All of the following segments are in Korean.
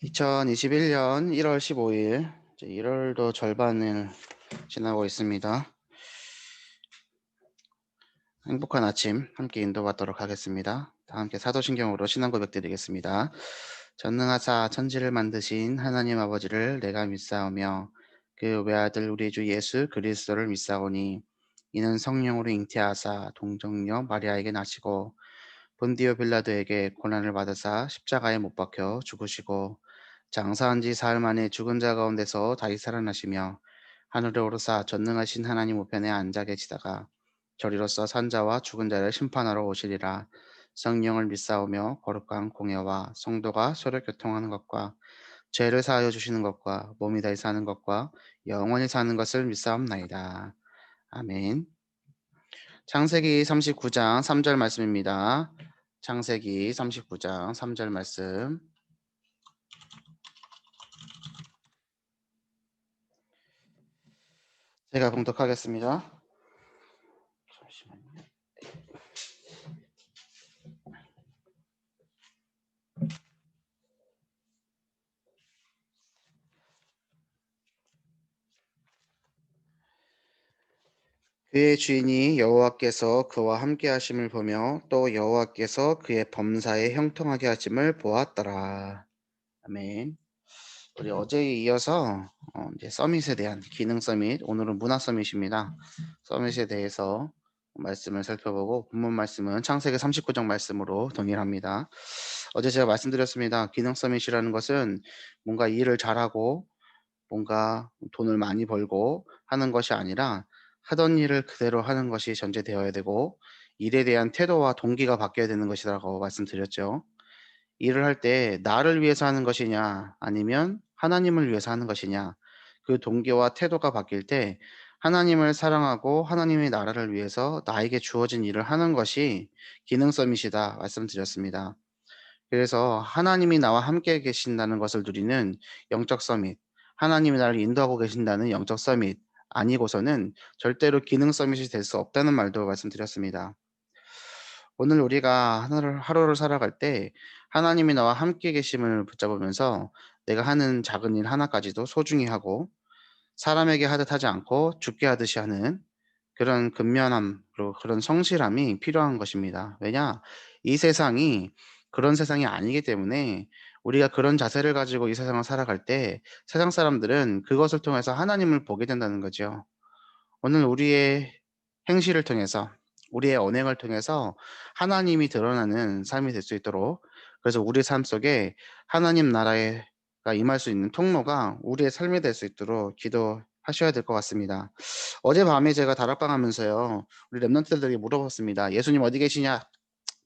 2021년 1월 15일, 이제 1월도 절반을 지나고 있습니다. 행복한 아침 함께 인도받도록 하겠습니다. 다 함께 사도신경으로 신앙 고백 드리겠습니다. 전능하사 천지를 만드신 하나님 아버지를 내가 믿사오며 그 외아들 우리 주 예수 그리스도를 믿사오니 이는 성령으로 잉태하사 동정녀 마리아에게 나시고 본디오 빌라도에게 고난을 받으사 십자가에 못 박혀 죽으시고 장사한 지 사흘 만에 죽은 자 가운데서 다시 살아나시며 하늘에 오르사 전능하신 하나님 우편에 앉아 계시다가 저리로서 산자와 죽은 자를 심판하러 오시리라. 성령을 믿사오며 거룩한 공예와 성도가 서로 교통하는 것과 죄를 사하여 주시는 것과 몸이 다시 사는 것과 영원히 사는 것을 믿사옵나이다. 아멘. 창세기 39장 3절 말씀입니다. 창세기 39장 3절 말씀 제가 봉독하겠습니다. 잠시만요. 그의 주인이 여호와께서 그와 함께 하심을 보며 또 여호와께서 그의 범사에 형통하게 하심을 보았더라. 아멘. 우리 어제에 이어서 이제 서밋에 대한 기능 서밋, 오늘은 문화 서밋입니다. 서밋에 대해서 말씀을 살펴보고 본문 말씀은 창세기 39장 말씀으로 동일합니다. 어제 제가 말씀드렸습니다. 기능 서밋이라는 것은 뭔가 일을 잘하고 뭔가 돈을 많이 벌고 하는 것이 아니라 하던 일을 그대로 하는 것이 전제되어야 되고 일에 대한 태도와 동기가 바뀌어야 되는 것이라고 말씀드렸죠. 일을 할 때 나를 위해서 하는 것이냐 아니면 하나님을 위해서 하는 것이냐 그 동기와 태도가 바뀔 때 하나님을 사랑하고 하나님의 나라를 위해서 나에게 주어진 일을 하는 것이 기능 서밋이다 말씀드렸습니다. 그래서 하나님이 나와 함께 계신다는 것을 누리는 영적 서밋, 하나님이 나를 인도하고 계신다는 영적 서밋 아니고서는 절대로 기능 서밋이 될 수 없다는 말도 말씀드렸습니다. 오늘 우리가 하루를 살아갈 때 하나님이 나와 함께 계심을 붙잡으면서 내가 하는 작은 일 하나까지도 소중히 하고 사람에게 하듯 하지 않고 주께 하듯이 하는 그런 근면함, 그리고 그런 성실함이 필요한 것입니다. 왜냐? 이 세상이 그런 세상이 아니기 때문에 우리가 그런 자세를 가지고 이 세상을 살아갈 때 세상 사람들은 그것을 통해서 하나님을 보게 된다는 거죠. 오늘 우리의 행실을 통해서 우리의 언행을 통해서 하나님이 드러나는 삶이 될 수 있도록 그래서 우리 삶 속에 하나님 나라가 임할 수 있는 통로가 우리의 삶이 될 수 있도록 기도하셔야 될 것 같습니다. 어젯밤에 제가 다락방 하면서요. 우리 랩런트들에게 물어봤습니다. "예수님 어디 계시냐?"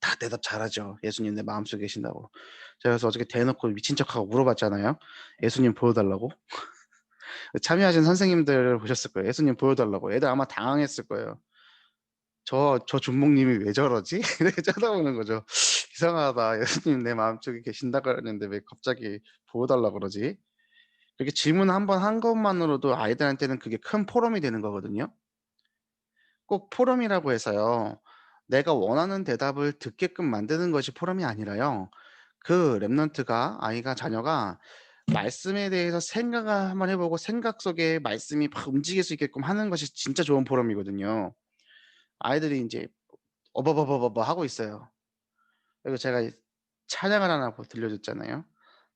다 대답 잘하죠. "예수님 내 마음속에 계신다."고. 제가 그래서 어저께 대놓고 미친 척하고 물어봤잖아요. 예수님 보여 달라고. 참여하신 선생님들 보셨을 거예요. 예수님 보여 달라고. 애들 아마 당황했을 거예요. 저 준목님이 왜 저러지?" 이렇게 쳐다보는 거죠. '이상하다. 예수님 내 마음속에 계신다 그랬는데 왜 갑자기 보여 달라 그러지?' 그렇게 질문 한 번 한 것만으로도 아이들한테는 그게 큰 포럼이 되는 거거든요. 꼭 포럼이라고 해서요. 내가 원하는 대답을 듣게끔 만드는 것이 포럼이 아니라요. 그 랩런트가 자녀가 말씀에 대해서 생각을 한번 해 보고 생각 속에 말씀이 막 움직일 수 있게끔 하는 것이 진짜 좋은 포럼이거든요. 아이들이 인제 어버버버버버 하고 있어요. 그리고 제가 찬양을 하나 들려줬잖아요.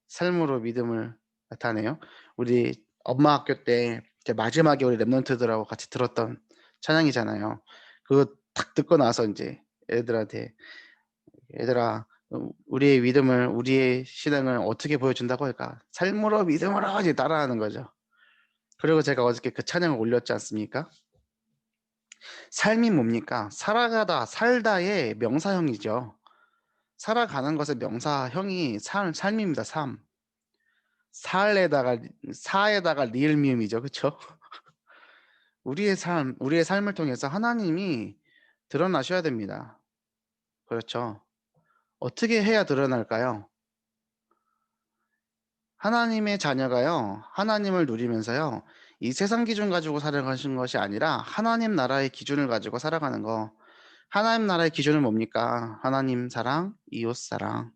삶으로 믿음을 나타내요. 우리 엄마 학교 때 이제 마지막에 우리 랩런트들하고 같이 들었던 찬양이잖아요. 그거 딱 듣고 나서 인제 애들한테 "얘들아 우리의 믿음을 우리의 신앙을 어떻게 보여준다고 할까? 삶으로 믿음으로." 이제 따라하는 거죠. 그리고 제가 어저께 그 찬양을 올렸지 않습니까? 삶이 뭡니까? 살다의 명사형이죠. 살아가는 것의 명사형이 삶입니다, 삶. 살에다가 사에다가 리을미음이죠. 그쵸? 우리의 삶을 통해서 하나님이 드러나셔야 됩니다. 그렇죠. 어떻게 해야 드러날까요? 하나님의 자녀가요. 하나님을 누리면서요. 이 세상 기준 가지고 살아가시는 것이 아니라 하나님 나라의 기준을 가지고 살아가는 거. 하나님 나라의 기준은 뭡니까? 하나님 사랑, 이웃 사랑.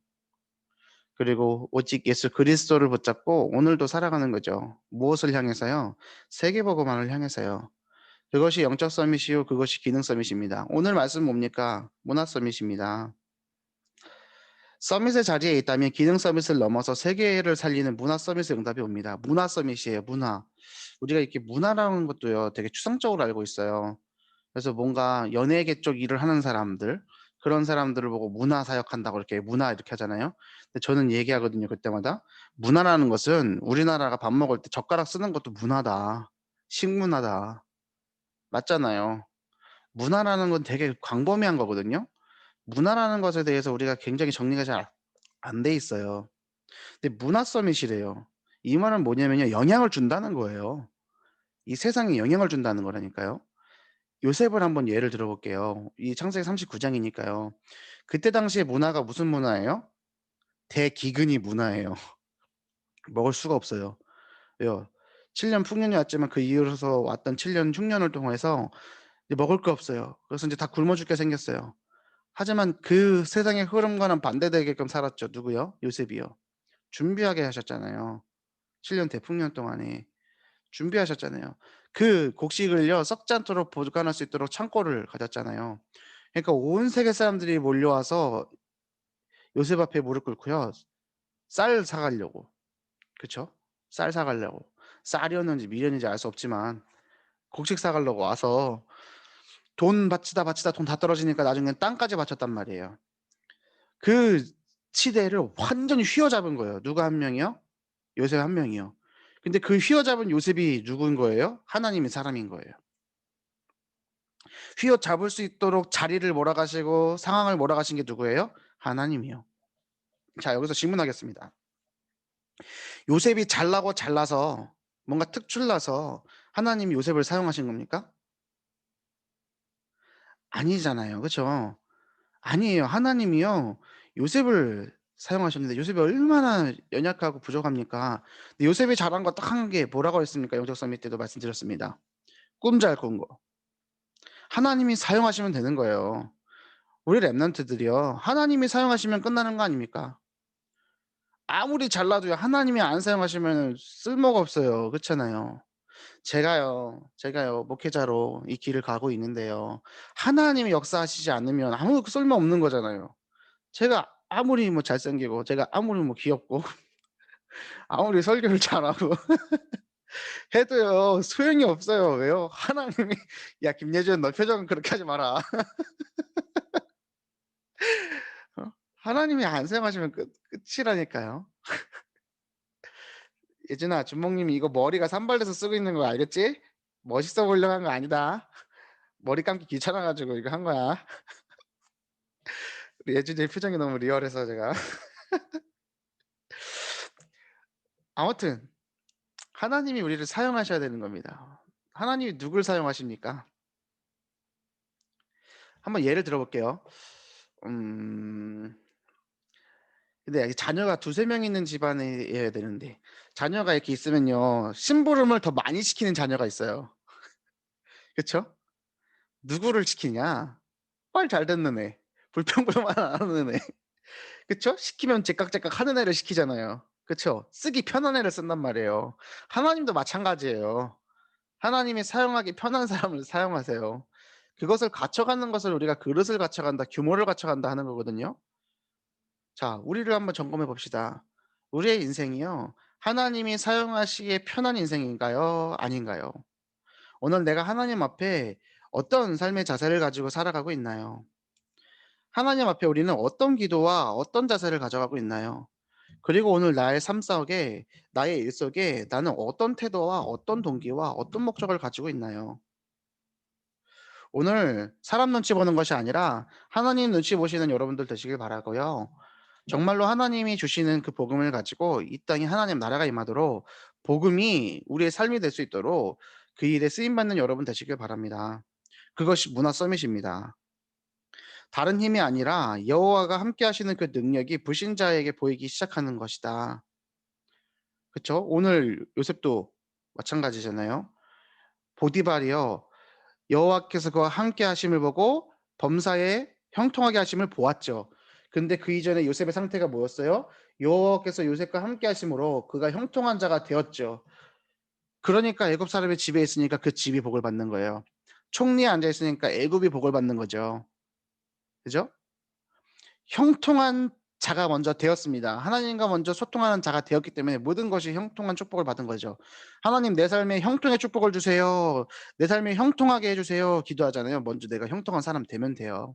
그리고 오직 예수 그리스도를 붙잡고 오늘도 살아가는 거죠. 무엇을 향해서요? 세계복음화를 향해서요. 그것이 영적 서밋이요, 그것이 기능 서밋입니다. 오늘 말씀 뭡니까? 문화 서밋입니다. 서밋의 자리에 있다면 기능 서밋을 넘어서 세계를 살리는 문화 서밋의 응답이 옵니다. 문화 서밋이에요, 문화. 우리가 이렇게 문화라는 것도요, 되게 추상적으로 알고 있어요. 그래서 뭔가 연예계 쪽 일을 하는 사람들, 그런 사람들을 보고 문화 사역한다고 이렇게 문화 이렇게 하잖아요. 근데 저는 얘기하거든요, 그때마다. 문화라는 것은 우리나라가 밥 먹을 때 젓가락 쓰는 것도 문화다. 식문화다. 맞잖아요. 문화라는 건 되게 광범위한 거거든요. 문화라는 것에 대해서 우리가 굉장히 정리가 잘 안 돼 있어요. 근데 문화 서밋이래요. 이 말은 뭐냐면요. 영향을 준다는 거예요. 이 세상에 영향을 준다는 거라니까요. 요셉을 한번 예를 들어 볼게요. 이 창세기 39장이니까요. 그때 당시의 문화가 무슨 문화예요? 대기근이 문화예요. 먹을 수가 없어요. 왜요? 7년 풍년이 왔지만 그 이후로서 왔던 7년 흉년을 통해서 이제 먹을 게 없어요. 그래서 인제 다 굶어 죽게 생겼어요. 하지만 그 세상의 흐름과는 반대되게끔 살았죠. 누구요? 요셉이요. 준비하게 하셨잖아요. 7년 대풍년 동안에 준비하셨잖아요. 그 곡식을요 썩지 않도록 보관할 수 있도록 창고를 가졌잖아요. 그러니까 온 세계 사람들이 몰려와서 요셉 앞에 무릎 꿇고요. 쌀 사 가려고. 그쵸? 쌀 사 가려고. 쌀이었는지 밀이었는지 알 수 없지만 곡식 사 가려고 와서 돈 바치다, 바치다 돈 다 떨어지니까 나중엔 땅까지 바쳤단 말이에요. 그 시대를 완전히 휘어잡은 거예요. 누가 한 명이요? 요셉 한 명이요. 근데 그 휘어잡은 요셉이 누구인 거예요? 하나님의 사람인 거예요. 휘어잡을 수 있도록 자리를 몰아가시고 상황을 몰아가신 게 누구예요? 하나님이요. 자, 여기서 질문하겠습니다. 요셉이 잘나고 잘나서 뭔가 특출나서 하나님이 요셉을 사용하신 겁니까? 아니잖아요. 그쵸? 아니에요. 하나님이요. 요셉을 사용하셨는데 요셉이 얼마나 연약하고 부족합니까? 근데 요셉이 잘한 거 딱 한 게 뭐라고 했습니까? 영적 서밋 때도 말씀드렸습니다. 꿈 잘 꾼 거. 하나님이 사용하시면 되는 거예요. 우리 랩런트들이요. 하나님이 사용하시면 끝나는 거 아닙니까? 아무리 잘나도요. 하나님이 안 사용하시면은 쓸모가 없어요. 그렇잖아요. 제가요 목회자로 이 길을 가고 있는데요. 하나님이 역사하시지 않으면 아무 쓸모 없는 거잖아요. 제가 아무리 뭐 잘생기고 제가 아무리 뭐 귀엽고 아무리 설교를 잘하고 해도요 소용이 없어요. 왜요? 하나님이 "야 김예준 너 표정 그렇게 하지 마라." 어? 하나님이 안 사용하시면 끝이라니까요. "예준아 준목님이 이거 머리가 산발돼서 쓰고 있는 거 알겠지? 멋있어 보이려고 한 거 아니다. 머리 감기 귀찮아 가지고 이거 한 거야." 우리 예준이 표정이 너무 리얼해서 제가 아무튼 하나님이 우리를 사용하셔야 되는 겁니다. 하나님이 누굴 사용하십니까? 한번 예를 들어 볼게요. 음 근데 이 자녀가 두세 명 있는 집안이어야 되는데 자녀가 이렇게 있으면요. 심부름을 더 많이 시키는 자녀가 있어요. 그쵸? 누구를 시키냐? 말 잘 듣는 애. 불평불만 안 하는 애. 그쵸? 시키면 제깍제깍 하는 애를 시키잖아요. 그쵸? 쓰기 편한 애를 쓴단 말이에요. 하나님도 마찬가지예요. 하나님이 사용하기 편한 사람을 사용하세요. 그것을 갖춰가는 것을 우리가 그릇을 갖춰간다, 규모를 갖춰간다 하는 거거든요. 자, 우리를 한번 점검해 봅시다. 우리의 인생이요. 하나님이 사용하시기에 편한 인생인가요? 아닌가요? 오늘 내가 하나님 앞에 어떤 삶의 자세를 가지고 살아가고 있나요? 하나님 앞에 우리는 어떤 기도와 어떤 자세를 가져가고 있나요? 그리고 오늘 나의 삶 속에, 나의 일 속에 나는 어떤 태도와 어떤 동기와 어떤 목적을 가지고 있나요? 오늘 사람 눈치 보는 것이 아니라 하나님 눈치 보시는 여러분들 되시길 바라고요. 정말로 하나님이 주시는 그 복음을 가지고 이 땅에 하나님 나라가 임하도록 복음이 우리의 삶이 될 수 있도록 그 일에 쓰임 받는 여러분 되시길 바랍니다. 그것이 문화 서밋입니다. 다른 힘이 아니라 여호와가 함께 하시는 그 능력이 불신자에게 보이기 시작하는 것이다. 그쵸? 오늘 요셉도 마찬가지잖아요. 보디발이요. 여호와께서 그와 함께 하심을 보고 범사에 형통하게 하심을 보았죠. 근데 그 이전에 요셉의 상태가 뭐였어요? 여호와께서 요셉과 함께 하심으로 그가 형통한 자가 되었죠. 그러니까 애굽 사람이 집에 있으니까 그 집이 복을 받는 거예요. 총리에 앉아 있으니까 애굽이 복을 받는 거죠. 그죠? 형통한 자가 먼저 되었습니다. 하나님과 먼저 소통하는 자가 되었기 때문에 모든 것이 형통한 축복을 받은 거죠. 하나님 내 삶에 형통의 축복을 주세요. 내 삶에 형통하게 해주세요. 기도하잖아요. 먼저 내가 형통한 사람 되면 돼요.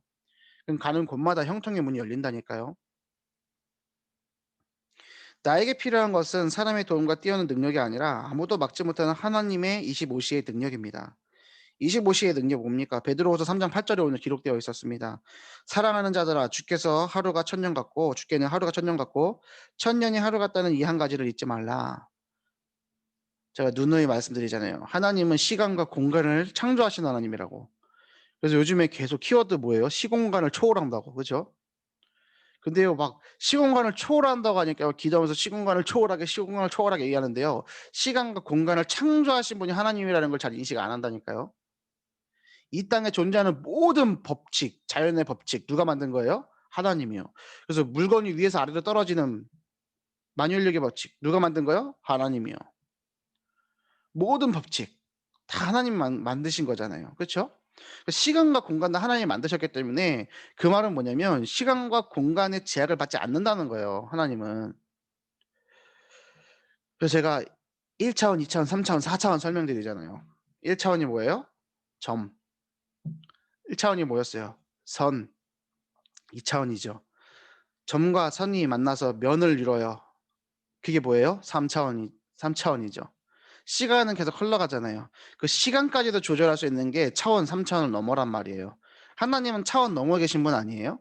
그럼 가는 곳마다 형통의 문이 열린다니까요. 나에게 필요한 것은 사람의 도움과 뛰어난 능력이 아니라 아무도 막지 못하는 하나님의 25시의 능력입니다. 25시의 능력 뭡니까? 베드로후서 3장 8절에 오늘 기록되어 있었습니다. 사랑하는 자들아 주께서 하루가 천년 같고 주께는 하루가 천년 같고 천년이 하루 같다는 이 한 가지를 잊지 말라. 제가 누누이 말씀드리잖아요. 하나님은 시간과 공간을 창조하신 하나님이라고. 그래서 요즘에 계속 키워드 뭐예요? 시공간을 초월한다고. 그죠? 근데요, 막 시공간을 초월한다고 하니까 기도하면서 시공간을 초월하게 얘기하는데요. 시간과 공간을 창조하신 분이 하나님이라는 걸 잘 인식 안 한다니까요. 이 땅에 존재하는 모든 법칙, 자연의 법칙 누가 만든 거예요? 하나님이요. 그래서 물건이 위에서 아래로 떨어지는 만유인력의 법칙 누가 만든 거예요? 하나님이요. 모든 법칙 다 하나님 만드신 거잖아요. 그렇죠? 시간과 공간도 하나님이 만드셨기 때문에 그 말은 뭐냐면 시간과 공간의 제약을 받지 않는다는 거예요. 하나님은. 그래서 제가 1차원, 2차원, 3차원, 4차원 설명드리잖아요. 1차원이 뭐예요? 점. 1차원이 뭐였어요? 선. 2차원이죠. 점과 선이 만나서 면을 이뤄요. 그게 뭐예요? 3차원이죠. 시간은 계속 흘러가잖아요. 그 시간까지도 조절할 수 있는 게 차원, 3차원을 넘어란 말이에요. 하나님은 차원 넘어 계신 분 아니에요?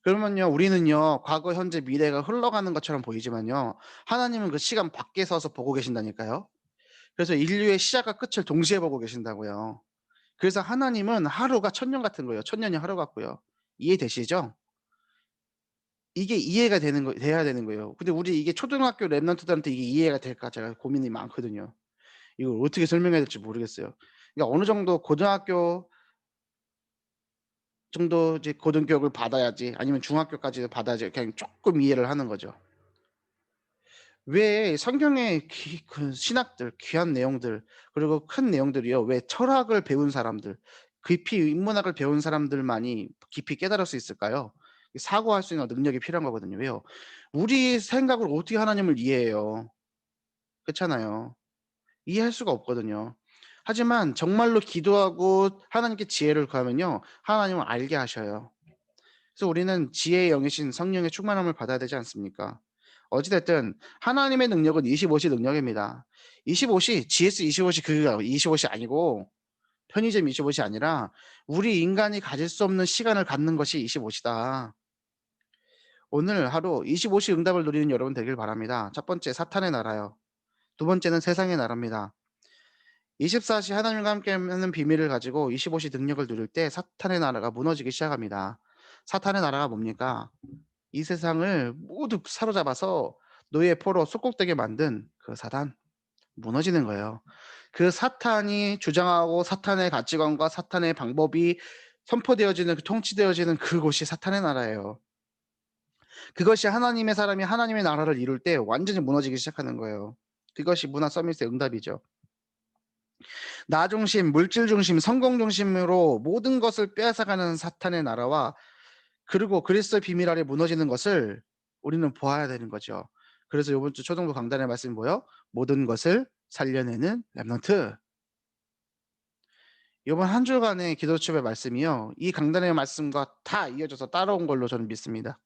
그러면요, 우리는요, 과거, 현재, 미래가 흘러가는 것처럼 보이지만요, 하나님은 그 시간 밖에 서서 보고 계신다니까요. 그래서 인류의 시작과 끝을 동시에 보고 계신다고요. 그래서 하나님은 하루가 천년 같은 거예요. 천년이 하루 같고요. 이해되시죠? 이게 이해가 돼야 되는 거예요. 근데 우리 이게 초등학교 랩런트들한테 이게 이해가 될까 제가 고민이 많거든요. 이걸 어떻게 설명해야 될지 모르겠어요. 그러니까 어느 정도 고등학교 정도 이제 고등교육을 받아야지 아니면 중학교까지 받아야지 그냥 조금 이해를 하는 거죠. 왜 성경의 그 신학들, 귀한 내용들 그리고 큰 내용들이요. 왜 철학을 배운 사람들, 깊이 인문학을 배운 사람들만이 깊이 깨달을 수 있을까요? 사고할 수 있는 능력이 필요한 거거든요. 왜요? 우리 생각으로 어떻게 하나님을 이해해요? 그렇잖아요. 이해할 수가 없거든요. 하지만 정말로 기도하고 하나님께 지혜를 구하면요. 하나님은 알게 하셔요. 그래서 우리는 지혜의 영이신 성령의 충만함을 받아야 되지 않습니까? 어찌 됐든 하나님의 능력은 25시 능력입니다. 25시 GS 25시 그거 25시 아니고 편의점 25시 아니라 우리 인간이 가질 수 없는 시간을 갖는 것이 25시다. 오늘 하루 25시 응답을 누리는 여러분 되길 바랍니다. 첫 번째 사탄의 나라요. 두 번째는 세상의 나라입니다. 24시 하나님과 함께하는 비밀을 가지고 25시 능력을 누릴 때 사탄의 나라가 무너지기 시작합니다. 사탄의 나라가 뭡니까? 이 세상을 모두 사로잡아서 노예의 포로 속국되게 만든 그 사단 무너지는 거예요. 그 사탄이 주장하고 사탄의 가치관과 사탄의 방법이 선포되어지는 통치되어지는 그곳이 사탄의 나라예요. 그것이 하나님의 사람이 하나님의 나라를 이룰 때 완전히 무너지기 시작하는 거예요. 그것이 문화 서밋의 응답이죠. 나 중심, 물질 중심, 성공 중심으로 모든 것을 빼앗아가는 사탄의 나라와 그리고 그리스도의 비밀 아래 무너지는 것을 우리는 보아야 되는 거죠. 그래서 이번 주 초등부 강단의 말씀이 뭐예요? 모든 것을 살려내는 렘넌트. 이번 한 주간의 기도 수업의 말씀이요. 이 강단의 말씀과 다 이어져서 따라온 걸로 저는 믿습니다.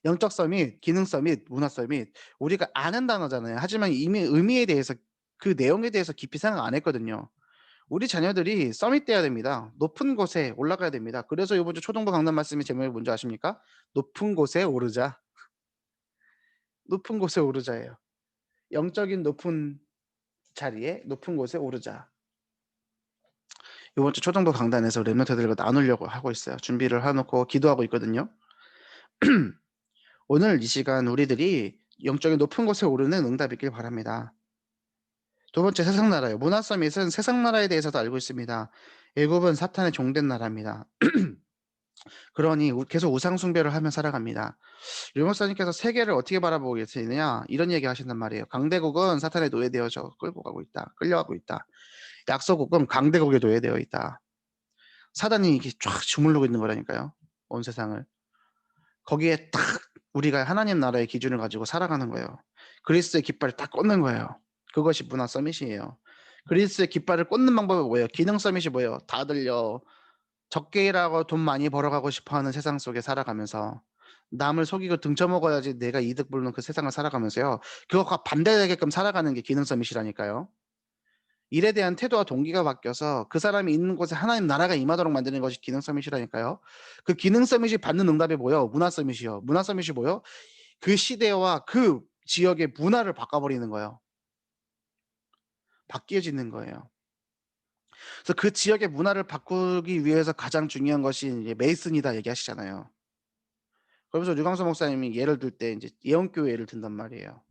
영적 서밋, 기능 서밋, 문화 서밋 우리가 아는 단어잖아요. 하지만 이미 의미에 대해서 그 내용에 대해서 깊이 생각 안 했거든요. 우리 자녀들이 서밋 돼야 됩니다. 높은 곳에 올라가야 됩니다. 그래서 이번 주 초등부 강단 말씀의 제목이 뭔지 아십니까? 높은 곳에 오르자. 높은 곳에 오르자예요. 영적인 높은 자리에 높은 곳에 오르자. 이번 주 초등부 강단에서 랩런트들과 나누려고 하고 있어요. 준비를 해놓고 기도하고 있거든요. 오늘 이 시간 우리들이 영적인 높은 곳에 오르는 응답이 있길 바랍니다. 두 번째 세상 나라요. 문화 서밋은 세상 나라에 대해서도 알고 있습니다. 애굽은 사탄의 종된 나라입니다. 그러니 계속 우상 숭배를 하며 살아갑니다. 류 목사님께서 세계를 어떻게 바라보고 계시느냐 이런 얘기 하신단 말이에요. 강대국은 사탄에 노예되어져 끌고 가고 있다. 끌려가고 있다. 약소국은 강대국에 노예되어 있다. 사단이 이렇게 쫙 주물르고 있는 거라니까요. 온 세상을. 거기에 딱 우리가 하나님 나라의 기준을 가지고 살아가는 거예요. 그리스의 깃발을 딱 꽂는 거예요. 그것이 문화 서밋이에요. 그리스의 깃발을 꽂는 방법이 뭐예요? 기능 서밋이 뭐예요? 다들요. 적게 일하고 돈 많이 벌어가고 싶어하는 세상 속에 살아가면서 남을 속이고 등쳐먹어야지 내가 이득 보는 그 세상을 살아가면서요. 그것과 반대되게끔 살아가는 게 기능 서밋이라니까요. 일에 대한 태도와 동기가 바뀌어서 그 사람이 있는 곳에 하나님 나라가 임하도록 만드는 것이 기능 서밋이라니까요. 그 기능 서밋이 받는 응답이 뭐예요? 문화 서밋이요. 문화 서밋이 뭐예요? 그 시대와 그 지역의 문화를 바꿔버리는 거예요. 바뀌어지는 거예요. 그래서 그 지역의 문화를 바꾸기 위해서 가장 중요한 것이 이제 메이슨이다 얘기하시잖아요. 그러면서 류광수 목사님이 예를 들 때 이제 예언교회 예를 든단 말이에요.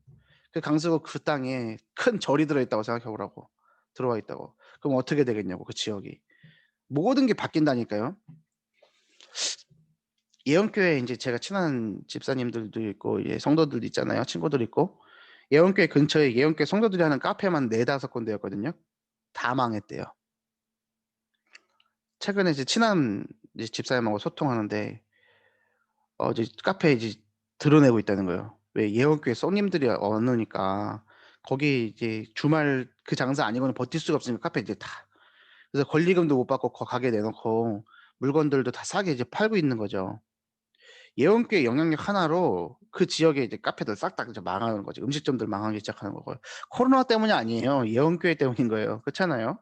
그 강서구 그 땅에 큰 절이 들어있다고 생각해 보라고. 들어와 있다고. 그럼 어떻게 되겠냐고 그 지역이. 모든 게 바뀐다니까요. 예언교회 이제 제가 친한 집사님들도 있고 예, 성도들도 있잖아요. 친구들 있고 예언교회 근처에 예언교회 성도들이 하는 카페만 4-5 군데였거든요. 다 망했대요. 최근에 이제 친한 이제 집사님하고 소통하는데 이제 카페에 이제 드러내고 있다는 거예요. 왜 예언교회 손님들이 어느니까 거기 이제 주말 그 장사 아니고는 버틸 수가 없으니까 카페 이제 다 그래서 권리금도 못 받고 가게 내놓고 물건들도 다 싸게 이제 팔고 있는 거죠. 예언교회 영향력 하나로 그 지역의 이제 카페들 싹 다 이제 망하는 거죠. 음식점들 망하기 시작하는 거고요. 코로나 때문이 아니에요. 예언교회 때문인 거예요. 그렇잖아요.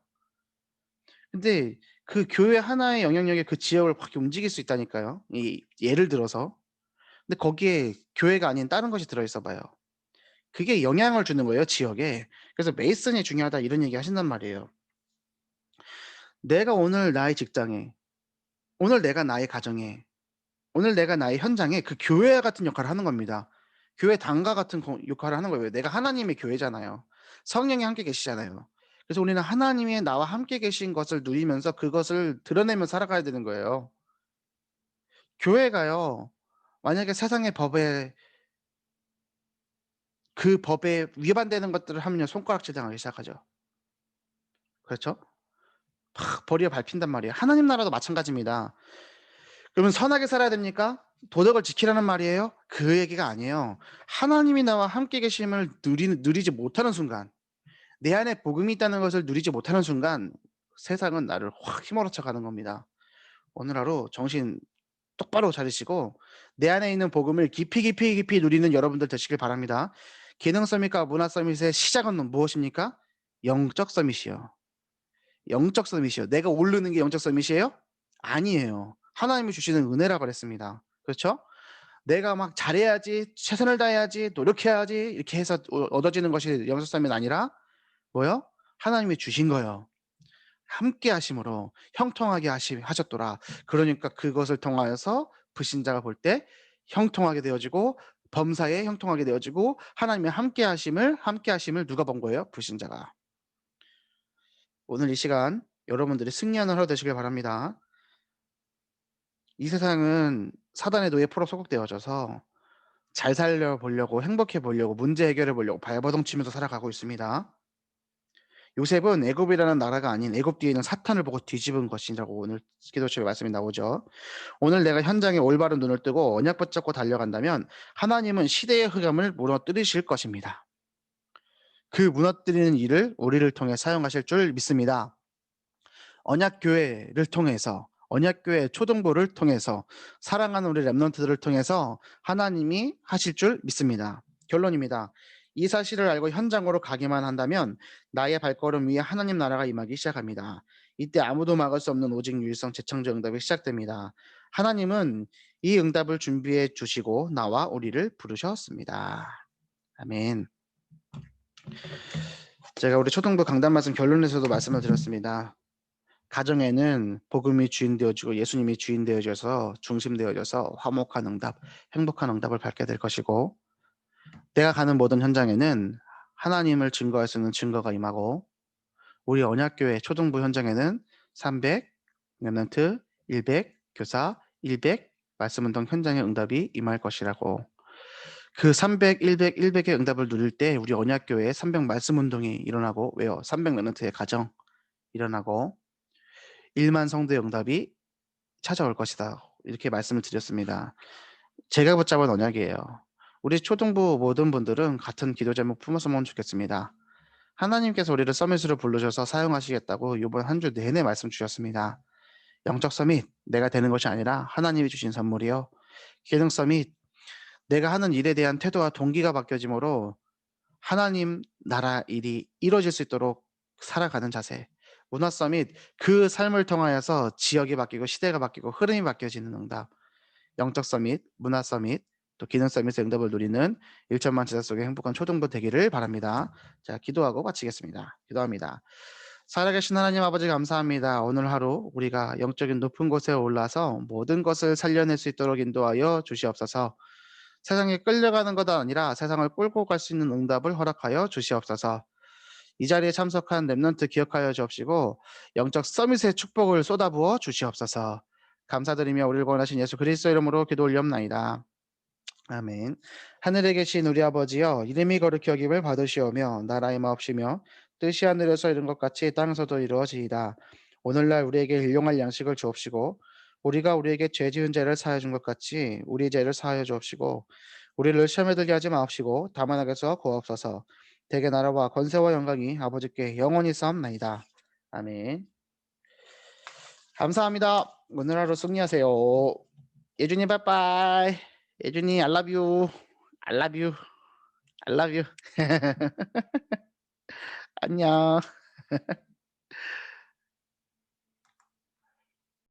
근데 그 교회 하나의 영향력이 그 지역을 확 움직일 수 있다니까요. 이 예를 들어서. 근데 거기에 교회가 아닌 다른 것이 들어있어 봐요. 그게 영향을 주는 거예요, 지역에. 그래서 메이슨이 중요하다 이런 얘기 하신단 말이에요. 내가 오늘 나의 직장에, 오늘 내가 나의 가정에, 오늘 내가 나의 현장에 그 교회와 같은 역할을 하는 겁니다. 교회 당과 같은 역할을 하는 거예요. 내가 하나님의 교회잖아요. 성령이 함께 계시잖아요. 그래서 우리는 하나님의 나와 함께 계신 것을 누리면서 그것을 드러내며 살아가야 되는 거예요. 교회가요. 만약에 세상의 법에 그 법에 위반되는 것들을 하면요. 손가락질 당하기 시작하죠. 그렇죠? 팍 버리어 밟힌단 말이에요. 하나님 나라도 마찬가지입니다. 그러면 선하게 살아야 됩니까? 도덕을 지키라는 말이에요? 그 얘기가 아니에요. 하나님이 나와 함께 계심을 누리지 못하는 순간, 내 안에 복음이 있다는 것을 누리지 못하는 순간 세상은 나를 확 휘몰아쳐 가는 겁니다. 오늘 하루 정신 똑바로 차리시고 내 안에 있는 복음을 깊이 누리는 여러분들 되시길 바랍니다. 기능 서밋과 문화 서밋의 시작은 무엇입니까? 영적 서밋이요. 영적 서밋이요. 내가 오르는 게 영적 서밋이에요? 아니에요. 하나님이 주시는 은혜라 그랬습니다. 그렇죠? 내가 막 잘해야지, 최선을 다해야지, 노력해야지 이렇게 해서 얻어지는 것이 영적 서밋 아니라 뭐요? 하나님이 주신 거예요. 함께 하심으로 형통하게 하셨더라. 그러니까 그것을 통하여서 불신자가 볼 때 형통하게 되어지고 범사에 형통하게 되어지고 하나님의 함께 하심을 누가 본 거예요? 불신자가. 오늘 이 시간 여러분들이 승리하는 하루 되시길 바랍니다. 이 세상은 사단의 노예 포로 소극되어져서 잘 살려 보려고 행복해 보려고 문제 해결해 보려고 발버둥 치면서 살아가고 있습니다. 요셉은 애굽이라는 나라가 아닌 애굽 뒤에 있는 사탄을 보고 뒤집은 것이라고 오늘 기도처에 말씀이 나오죠. 오늘 내가 현장에 올바른 눈을 뜨고 언약 붙잡고 달려간다면 하나님은 시대의 흑암을 무너뜨리실 것입니다. 그 무너뜨리는 일을 우리를 통해 사용하실 줄 믿습니다. 언약교회를 통해서 언약교회 초등부를 통해서 사랑하는 우리 랩런트들을 통해서 하나님이 하실 줄 믿습니다. 결론입니다. 이 사실을 알고 현장으로 가기만 한다면 나의 발걸음 위에 하나님 나라가 임하기 시작합니다. 이때 아무도 막을 수 없는 오직 유일성 재창조 응답이 시작됩니다. 하나님은 이 응답을 준비해 주시고 나와 우리를 부르셨습니다. 아멘. 제가 우리 초등부 강단 말씀 결론에서도 말씀을 드렸습니다. 가정에는 복음이 주인 되어지고 예수님이 주인 되어져서 중심 되어져서 화목한 응답, 행복한 응답을 받게 될 것이고 내가 가는 모든 현장에는 하나님을 증거할 수 있는 증거가 임하고 우리 언약교회 초등부 현장에는 300, 랩런트 100, 교사 100 말씀 운동 현장의 응답이 임할 것이라고. 그 300, 100, 100의 응답을 누릴 때 우리 언약교회에 300 말씀 운동이 일어나고 왜요? 300 렘넌트의 가정 일어나고 1만 성도의 응답이 찾아올 것이다. 이렇게 말씀을 드렸습니다. 제가 붙잡은 언약이에요. 우리 초등부 모든 분들은 같은 기도 제목 품었으면 좋겠습니다. 하나님께서 우리를 서밋으로 부르셔서 사용하시겠다고 이번 한 주 내내 말씀 주셨습니다. 영적 서밋, 내가 되는 것이 아니라 하나님이 주신 선물이요. 기능 서밋, 내가 하는 일에 대한 태도와 동기가 바뀌어지므로 하나님 나라 일이 이루어질 수 있도록 살아가는 자세. 문화 서밋, 그 삶을 통하여서 지역이 바뀌고 시대가 바뀌고 흐름이 바뀌어지는 응답. 영적 서밋, 문화 서밋, 또 기능 서밋의 응답을 누리는 1천만 제자 속의 행복한 초등부 되기를 바랍니다. 자, 기도하고 마치겠습니다. 기도합니다. 살아계신 하나님 아버지 감사합니다. 오늘 하루 우리가 영적인 높은 곳에 올라서 모든 것을 살려낼 수 있도록 인도하여 주시옵소서. 세상에 끌려가는 것 아니라 세상을 끌고 갈 수 있는 응답을 허락하여 주시옵소서. 이 자리에 참석한 랩런트 기억하여 주옵시고 영적 서밋의 축복을 쏟아부어 주시옵소서. 감사드리며 우리를 구원하신 예수 그리스도 이름으로 기도 올리옵나이다. 아멘. 하늘에 계신 우리 아버지여, 이름이 거룩히 여김을 받으시오며 나라의 마옵시며 뜻이 하늘에서 이룬 것 같이 땅에서도 이루어지이다. 오늘날 우리에게 일용할 양식을 주옵시고 우리가 우리에게 죄 지은 죄를 사하여 준 것 같이 우리 죄를 사하여 주옵시고 우리를 시험에 들게 하지 마옵시고 다만 악에서 구하옵소서. 대개 나라와 권세와 영광이 아버지께 영원히 싸움나이다. 아멘. 감사합니다. 오늘 하루 승리하세요. 예준이 빠이빠이. 예준이 I love you. I love you. I love you. 안녕.